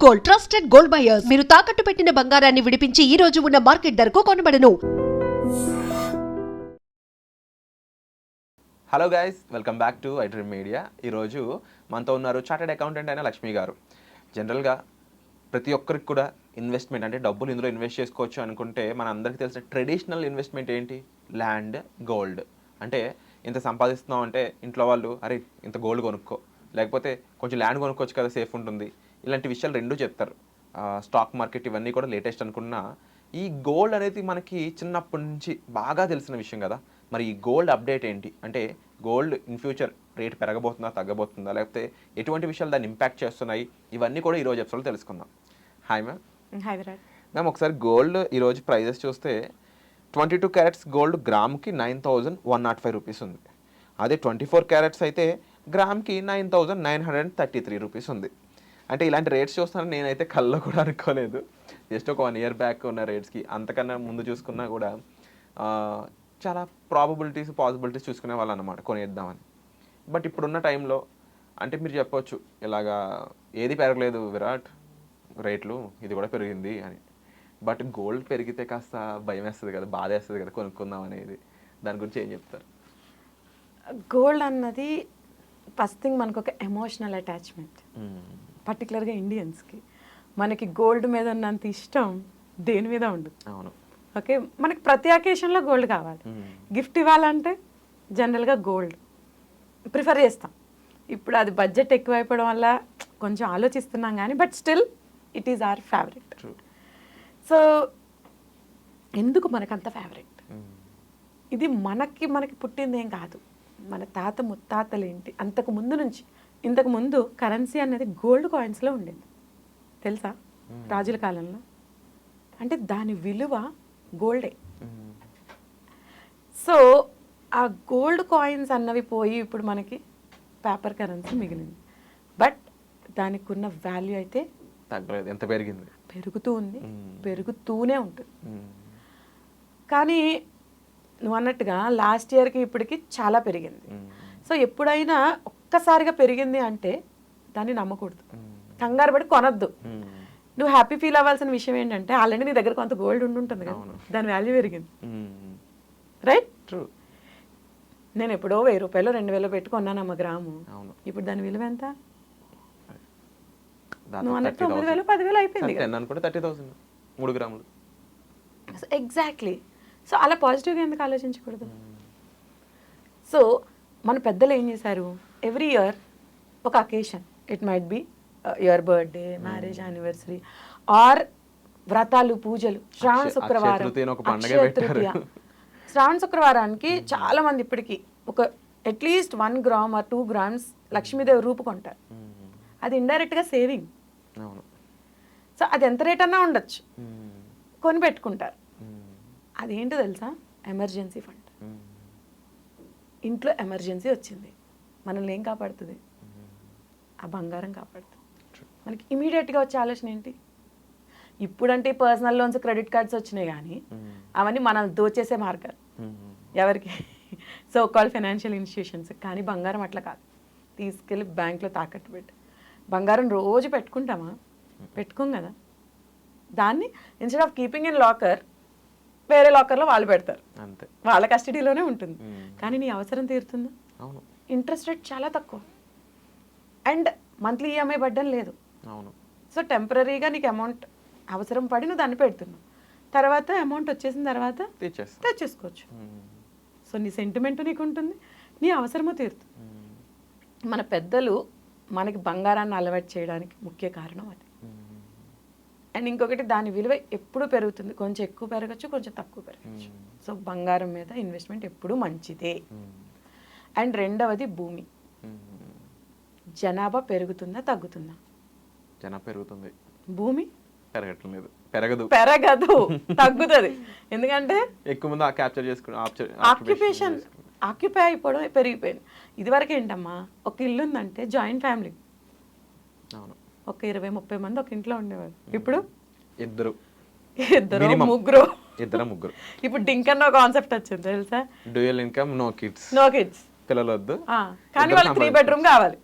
Gold, trusted gold buyers. మీరు తాకట్టు పెట్టిన బంగారాన్ని విడిపించి ఈ రోజు ఉన్న మార్కెట్ ధరకు కొనబడను. Hello guys, welcome back to iDream Media. ఈరోజు మనతో ఉన్నారు చార్టెడ్ అకౌంటెంట్ అయిన లక్ష్మి గారు. జనరల్గా ప్రతి ఒక్కరికి కూడా ఇన్వెస్ట్మెంట్ అంటే డబ్బులు ఇందులో ఇన్వెస్ట్ చేసుకోవచ్చు అనుకుంటే మన అందరికీ తెలిసిన ట్రెడిషనల్ ఇన్వెస్ట్మెంట్ ఏంటి? Land, gold. అంటే ఇంత సంపాదిస్తున్నాం అంటే ఇంట్లో వాళ్ళు అరే ఇంత గోల్డ్ కొనుక్కో, లేకపోతే కొంచెం ల్యాండ్ కొనుక్కోవచ్చు కదా, సేఫ్ ఉంటుంది. ఇలాంటి విషయాలు రెండూ చెప్తారు. స్టాక్ మార్కెట్ ఇవన్నీ కూడా లేటెస్ట్ అనుకున్నా ఈ గోల్డ్ అనేది మనకి చిన్నప్పటి నుంచి బాగా తెలిసిన విషయం కదా. మరి ఈ గోల్డ్ అప్డేట్ ఏంటి? అంటే గోల్డ్ ఇన్ ఫ్యూచర్ రేట్ పెరగబోతుందా, తగ్గబోతుందా, లేకపోతే ఎటువంటి విషయాలు దాన్ని ఇంపాక్ట్ చేస్తున్నాయి, ఇవన్నీ కూడా ఈరోజు ఎపిసోడ్లో తెలుసుకుందాం. Hi ma'am. Hi Virat. Ma'am, ఒకసారి గోల్డ్ ఈరోజు ప్రైజెస్ చూస్తే 22 క్యారెట్స్ గోల్డ్ గ్రామ్కి 9,105 రూపీస్ ఉంది. అదే 24 క్యారెట్స్ అయితే గ్రామ్కి 9,933 రూపీస్ ఉంది. అంటే ఇలాంటి రేట్స్ చూస్తానని నేనైతే కల్లో కూడా అనుకోలేదు. జస్ట్ ఒక 1 ఇయర్ బ్యాక్ ఉన్న రేట్స్కి, అంతకన్నా ముందు చూసుకున్నా కూడా చాలా పాసిబిలిటీస్ చూసుకునే వాళ్ళు అన్నమాట కొనేద్దామని. బట్ ఇప్పుడున్న టైంలో అంటే మీరు చెప్పొచ్చు ఇలాగా ఏది పెరగలేదు విరాట్, రేట్లు ఇది కూడా పెరిగింది అని. బట్ గోల్డ్ పెరిగితే కాస్త భయం వేస్తుంది కదా, బాధ వేస్తుంది కదా కొనుక్కుందాం అనేది. దాని గురించి ఏం చెప్తారు? గోల్డ్ అన్నది ఫస్ట్ థింగ్ మనకు ఒక ఎమోషనల్ అటాచ్మెంట్. పర్టికులర్గా ఇండియన్స్కి మనకి గోల్డ్ మీద ఉన్నంత ఇష్టం దేని మీద ఉండదు. అవును. ఓకే, మనకి ప్రతి అకేషన్లో గోల్డ్ కావాలి. గిఫ్ట్ ఇవ్వాలంటే జనరల్గా గోల్డ్ ప్రిఫర్ చేస్తాం. ఇప్పుడు అది బడ్జెట్ ఎక్కువైపోవడం వల్ల కొంచెం ఆలోచిస్తున్నాం కానీ but still it is our favourite. So ఎందుకు మనకంత ఫేవరెట్? ఇది మనకి పుట్టింది ఏం కాదు. మన తాత ముత్తాతలు ఏంటి అంతకు ముందు నుంచి, ఇంతకు ముందు కరెన్సీ అనేది గోల్డ్ కాయిన్స్లో ఉండేది తెలుసా, రాజుల కాలంలో. అంటే దాని విలువ గోల్డే. సో ఆ గోల్డ్ కాయిన్స్ అన్నవి పోయి ఇప్పుడు మనకి పేపర్ కరెన్సీ మిగిలింది. బట్ దానికి ఉన్న వాల్యూ అయితే తగ్గలేదు, ఎంత పెరిగింది, పెరుగుతూ ఉంది, పెరుగుతూనే ఉంటుంది. కానీ నువ్వు అన్నట్టుగా లాస్ట్ ఇయర్కి ఇప్పటికి చాలా పెరిగింది. సో ఎప్పుడైనా ఒక్కసారిగా పెరిగింది అంటే దాన్ని నమ్మకూడదు, కంగారు పడి కొనద్దు. నువ్వు హ్యాపీ ఫీల్ అవ్వాల్సిన విషయం ఏంటంటే ఆల్రెడీ నీ దగ్గర కొంత గోల్డ్ ఉంటుంది కదా, దాని వాల్యూ పెరిగింది. రైట్? ట్రూ. నేను ఎప్పుడో 1,000 రూపాయలు 2,000 పెట్టి కొన్నానమ్మ గ్రాము. ఇప్పుడు దాని విలువ ఎంత? నువ్వు అన్నట్టు 9,000 10,000 అయిపోయింది. 30,000 3 గ్రాములు. ఎగ్జాక్ట్లీ. సో అలా పాజిటివ్గా ఎందుకు ఆలోచించకూడదు? సో మన పెద్దలు ఏం చేశారు, ఎవ్రీ ఇయర్ ఒక occasion, it might be your birthday, marriage anniversary or వ్రతాలు, పూజలు, శ్రావణ శుక్రవారం, అక్షయ తృతీయ. శ్రావణ శుక్రవారానికి చాలా మంది ఇప్పటికీ ఒక at least 1 gram or 2 grams Lakshmidevi రూపు కొంటారు. అది ఇండైరెక్ట్గా సేవింగ్. సో అది ఎంత రేట్ అన్నా ఉండొచ్చు, కొని పెట్టుకుంటారు. అదేంటో తెలుసా? Emergency fund. ఇంట్లో ఎమర్జెన్సీ వచ్చింది, మనల్ని ఏం కాపాడుతుంది? ఆ బంగారం కాపాడుతుంది. మనకి ఇమీడియట్గా వచ్చే ఆలోచన ఏంటి? ఇప్పుడంటే పర్సనల్ లోన్స్, క్రెడిట్ కార్డ్స్ వచ్చినాయి కానీ అవన్నీ మనల్ని దోచేసే మార్గాలు. ఎవరికి? So called financial institutions. కానీ బంగారం అట్లా కాదు. తీసుకెళ్ళి బ్యాంక్లో తాకట్టు పెట్టి బంగారం రోజు పెట్టుకుంటామా? పెట్టుకోం కదా. దాన్ని instead of keeping in locker వేరే లాకర్లో వాళ్ళు పెడతారు, అంతే, వాళ్ళ కస్టడీలోనే ఉంటుంది. కానీ నీ అవసరం తీరుతుందా? ఇంట్రెస్ట్ రేట్ చాలా తక్కువ అండ్ మంత్లీ ఈఎంఐ బడ్డన్ లేదు. సో టెంపరీగా నీకు అమౌంట్ అవసరం పడి నువ్వు దాన్ని పెడుతున్నావు, తర్వాత అమౌంట్ వచ్చేసిన తర్వాత తెచ్చేసుకోవచ్చు. సో నీ సెంటిమెంట్ నీకు ఉంటుంది, నీ అవసరమో తీరుతుంది. మన పెద్దలు మనకి బంగారాన్ని అలవాటు చేయడానికి ముఖ్య కారణం అది. అండ్ ఇంకొకటి, దాని విలువ ఎప్పుడు పెరుగుతుంది, కొంచెం ఎక్కువ పెరగచ్చు, కొంచెం తక్కువ పెరగచ్చు. సో బంగారం మీద ఇన్వెస్ట్మెంట్ ఎప్పుడు మంచిదే. అండ్ రెండవది భూమి. జనాభా పెరుగుతుందా తగ్గుతుందా? జనాభా పెరుగుతుంది, భూమి పెరగదు, తగ్గుతుంది. ఎందుకంటే ఎక్కువ మంది ఆక్యుపేషన్ ఆక్యుపై అయిపోవడం పెరిగిపోయింది. ఇదివరకు ఏంటమ్మా, ఒక ఇల్లు ఉందంటే జాయింట్ ఫ్యామిలీ, ఒక 20-30 మంది ఒక ఇంట్లో ఉండేవారు. ఇప్పుడు ఇద్దరు ముగ్గురు. ఇప్పుడు డింకన్ కాన్సెప్ట్ వచ్చింది తెలుసా? Dual income, no kids. పిల్లలు వద్దు, కానీ వాళ్ళకి 3 బెడ్రూమ్ కావాలి.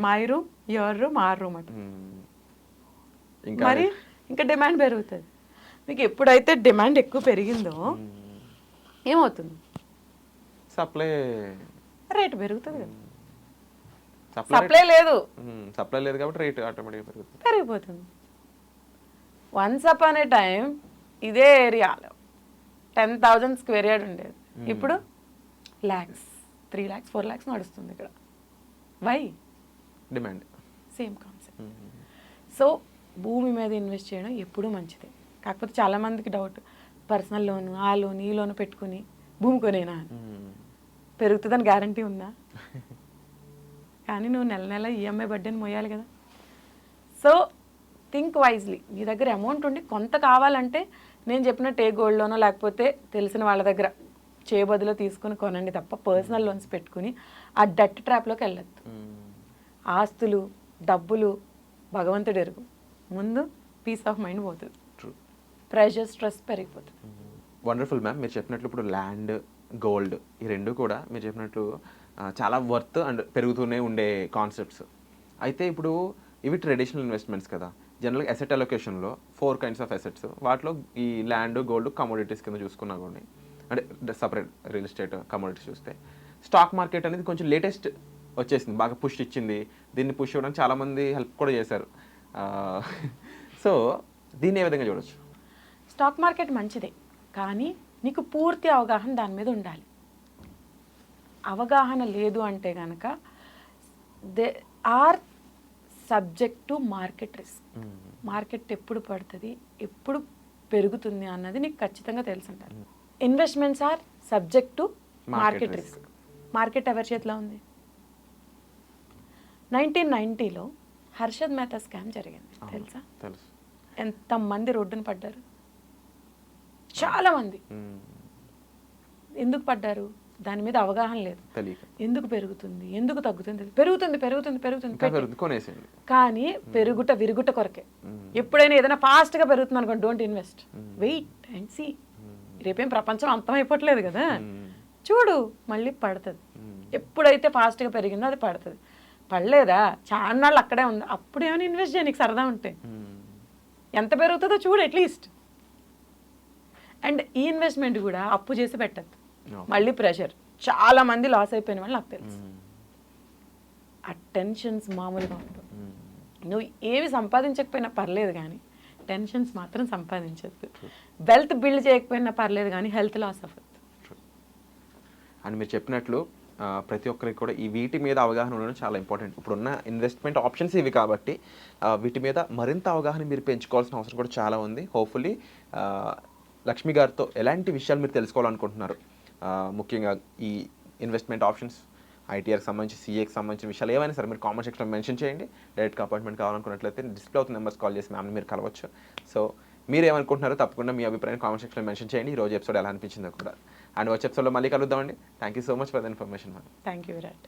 My room, your room, our room అట. ఇంకా మరి ఇంకా డిమాండ్ పెరుగుతుంది. మీకు ఎప్పుడైతే డిమాండ్ ఎక్కువ పెరిగిందో ఏమవుతుంది? సప్లై రేటు పెరుగుతుంది కదా. సప్లై సప్లై లేదు, సప్లై లేదు కాబట్టి రేట్ ఆటోమేటిక్గా పెరుగుతుంది. పెరిగిపోతుంది. వన్స్ అపాన్ ఏ టైం ఇదే ఏరియాలో 10,000 స్క్వేర్ యార్డ్ ఉండేది, ఇప్పుడు ల్యాక్స్, 3 lakhs 4 lakhs నడుస్తుంది ఇక్కడ. Why? Demand. Same concept. So భూమి మీద ఇన్వెస్ట్ చేయడం ఎప్పుడూ మంచిదే. కాకపోతే చాలామందికి డౌట్, పర్సనల్ లోను, ఆ లోన్, ఈ లోను పెట్టుకుని భూమి కొనేనా అని. పెరుగుతుందని గ్యారంటీ ఉందా? కానీ నువ్వు నెల నెల ఈఎంఐ బడ్డీని మోయాలి కదా. So think wisely. మీ దగ్గర అమౌంట్ ఉండి కొంత కావాలంటే నేను చెప్పినట్టు ఏ గోల్డ్ లోనో లేకపోతే తెలిసిన వాళ్ళ దగ్గర చేయబదులో తీసుకుని కొనండి తప్ప పర్సనల్ లోన్స్ పెట్టుకుని ఆ డట్ ట్రాప్లోకి వెళ్ళొద్దు. ఆస్తులు, డబ్బులు భగవంతుడు ఎరుగు, ముందు పీస్ ఆఫ్ మైండ్ పోతుంది, ప్రెషర్, స్ట్రెస్ పెరిగిపోతుంది. Wonderful ma'am. మీరు చెప్పినట్లు ఇప్పుడు ల్యాండ్, గోల్డ్ ఈ రెండు కూడా మీరు చెప్పినట్లు చాలా వర్త్ అండ్ పెరుగుతూనే ఉండే కాన్సెప్ట్స్. అయితే ఇప్పుడు ఇవి ట్రెడిషనల్ ఇన్వెస్ట్మెంట్స్ కదా. జనరల్గా అసెట్ అలొకేషన్లో 4 kinds ఆఫ్ అసెట్స్, వాటిలో ఈ ల్యాండ్, గోల్డ్, కమోడిటీస్ కింద చూసుకున్నా కూడా, అంటే సపరేట్ రియల్ ఎస్టేట్, కమోడిటీస్ చూస్తే స్టాక్ మార్కెట్ అనేది కొంచెం లేటెస్ట్ వచ్చేసింది, బాగా పుష్ ఇచ్చింది. దీన్ని పుష్ ఇవ్వడానికి చాలామంది హెల్ప్ కూడా చేశారు. సో దీన్ని ఏ విధంగా చూడొచ్చు? స్టాక్ మార్కెట్ మంచిదే, కానీ నీకు పూర్తి అవగాహన దాని మీద ఉండాలి. అవగాహన లేదు అంటే కనుక they are subject to market risk. Market ఎప్పుడు పడుతుంది, ఎప్పుడు పెరుగుతుంది అన్నది నీకు ఖచ్చితంగా తెలిసి ఉండాలి. Investments are subject to market risk. Market ఎవరి చేతిలో ఉంది? 1990లో హర్షద్ మెహతా స్కామ్ జరిగింది, తెలుసా? తెలుసు. ఎంతమంది రోడ్డున పడ్డారు? చాలామంది. ఎందుకు పడ్డారు? దాని మీద అవగాహన లేదు. ఎందుకు పెరుగుతుంది, ఎందుకు తగ్గుతుంది? పెరుగుతుంది పెరుగుతుంది పెరుగుతుంది కొనేసేయండి. కానీ పెరుగుట విరుగుట కొరకే. ఎప్పుడైనా ఏదైనా ఫాస్ట్గా పెరుగుతుంది అనుకోండి, don't invest, wait and see. రేపేం ప్రపంచం అంతమైపోవట్లేదు కదా, చూడు మళ్ళీ పడుతుంది. ఎప్పుడైతే ఫాస్ట్గా పెరిగిందో అది పడుతుంది. పడలేదా, చాలా నాళ్ళు అక్కడే ఉంది, అప్పుడు ఏమైనా ఇన్వెస్ట్ చేయడానికి సరదా ఉంటే ఎంత పెరుగుతుందో చూడు అట్లీస్ట్. అండ్ ఈ ఇన్వెస్ట్మెంట్ కూడా అప్పు చేసి పెట్టద్దు, మళ్ళీ ప్రెషర్. చాలా మంది లాస్ అయిపోయిన వాళ్ళు నాకు తెలుసు. ఆ టెన్షన్స్ మామూలుగా ఉండవు. నువ్వు ఏవి సంపాదించకపోయినా పర్లేదు కానీ టెన్షన్స్ మాత్రం సంపాదించద్దు. వెల్త్ బిల్డ్ చేయకపోయినా పర్లేదు కానీ హెల్త్ లాస్ అవ్వద్దు. అని మీరు చెప్పినట్లు ప్రతి ఒక్కరికి కూడా ఈ వీటి మీద అవగాహన ఉండడం చాలా ఇంపార్టెంట్. ఇప్పుడున్న ఇన్వెస్ట్మెంట్ ఆప్షన్స్ ఇవి కాబట్టి వీటి మీద మరింత అవగాహన మీరు పెంచుకోవాల్సిన అవసరం కూడా చాలా ఉంది. హోప్ఫుల్లీ లక్ష్మి గారితో ఎలాంటి విషయాలు మీరు తెలుసుకోవాలనుకుంటున్నారు, ముఖ్యంగా ఈ ఇన్వెస్ట్మెంట్ ఆప్షన్స్, ఐటీఆర్కి సంబంధించి, సీఏకి సంబంధించిన విషయాలు ఏమైనా సరే మీరు కామెంట్ సెక్షన్లో మెన్షన్ చేయండి. డైరెక్ట్గా అపాయింట్మెంట్ కావాలనుకున్నట్లయితే డిస్ప్లే అవుతున్న నెంబర్స్ కాల్ చేసి మ్యామ్ని మీరు కలవచ్చు. సో మీరు ఏమనుకుంటున్నారో తప్పకుండా మీ అభిప్రాయం కామెంట్ సెక్షన్లో మెన్షన్ చేయండి. ఈ రోజు ఎపిసోడ్ ఎలా అనిపించిందో కూడా. అండ్ వచ్చే ఎపిసోడ్లో మళ్ళీ కలుద్దామండి. Thank you so much for the information ma'am. Thank you Virat.